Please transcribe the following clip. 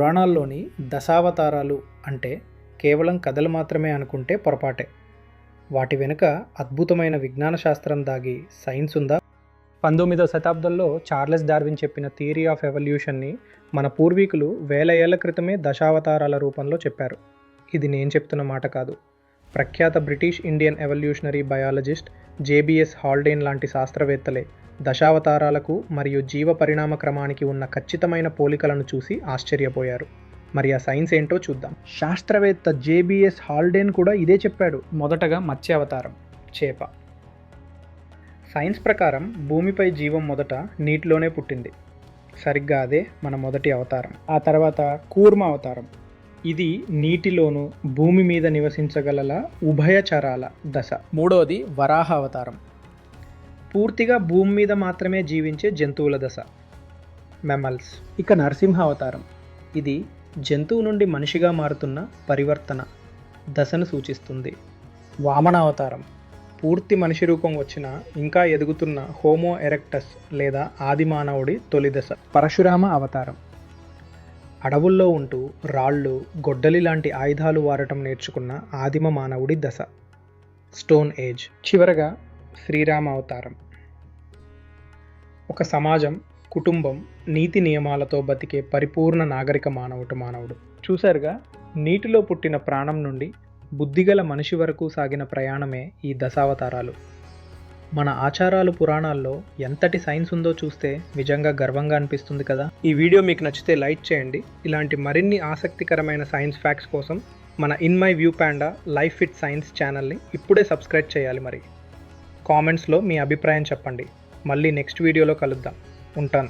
పురాణాల్లోని దశావతారాలు అంటే కేవలం కథలు మాత్రమే అనుకుంటే పొరపాటే. వాటి వెనుక అద్భుతమైన విజ్ఞాన శాస్త్రం దాగి సైన్స్ ఉందా? 19వ శతాబ్దంలో చార్లెస్ డార్విన్ చెప్పిన థియరీ ఆఫ్ ఎవల్యూషన్ని మన పూర్వీకులు వేల ఏళ్ల క్రితమే దశావతారాల రూపంలో చెప్పారు. ఇది నేను చెప్తున్న మాట కాదు. ప్రఖ్యాత British Indian evolutionary biologist JBS Haldane లాంటి శాస్త్రవేత్తలే దశావతారాలకు మరియు జీవ పరిణామ క్రమానికి ఉన్న ఖచ్చితమైన పోలికలను చూసి ఆశ్చర్యపోయారు. మరి ఆ సైన్స్ ఏంటో చూద్దాం. శాస్త్రవేత్త జేబిఎస్ హాల్డేన్ కూడా ఇదే చెప్పాడు. మొదటగా మత్స్యావతారం, చేప. సైన్స్ ప్రకారం భూమిపై జీవం మొదట నీటిలోనే పుట్టింది. సరిగ్గా అదే మన మొదటి అవతారం. ఆ తర్వాత కూర్మ అవతారం. ఇది నీటిలోను భూమి మీద నివసించగల ఉభయచరాల దశ. మూడవది వరాహ అవతారం. పూర్తిగా భూమి మీద మాత్రమే జీవించే జంతువుల దశ, మెమల్స్. ఇక నరసింహ అవతారం. ఇది జంతువు నుండి మనిషిగా మారుతున్న పరివర్తన దశను సూచిస్తుంది. వామన అవతారం. పూర్తి మనిషి రూపం వచ్చిన ఇంకా ఎదుగుతున్న హోమో ఎరెక్టస్ లేదా ఆది మానవుడి తొలి దశ. పరశురామ అవతారం. అడవుల్లో ఉంటూ రాళ్ళు, గొడ్డలి లాంటి ఆయుధాలు వాడటం నేర్చుకున్న ఆదిమ మానవుడి దశ, స్టోన్ ఏజ్. చివరగా శ్రీరామ అవతారం. ఒక సమాజం, కుటుంబం, నీతి నియమాలతో బతికే పరిపూర్ణ నాగరిక మానవుడు. చూశారుగా, నీటిలో పుట్టిన ప్రాణం నుండి బుద్ధిగల మనిషి వరకు సాగిన ప్రయాణమే ఈ దశావతారాలు. మన ఆచారాలు, పురాణాల్లో ఎంతటి సైన్స్ ఉందో చూస్తే నిజంగా గర్వంగా అనిపిస్తుంది కదా. ఈ వీడియో మీకు నచ్చితే లైక్ చేయండి. ఇలాంటి మరిన్ని ఆసక్తికరమైన సైన్స్ ఫ్యాక్ట్స్ కోసం మన in my view panda life fit science ఛానల్ని ఇప్పుడే సబ్స్క్రైబ్ చేయాలి. మరి కామెంట్స్లో మీ అభిప్రాయం చెప్పండి. మళ్ళీ నెక్స్ట్ వీడియోలో కలుద్దాం. ఉంటాను.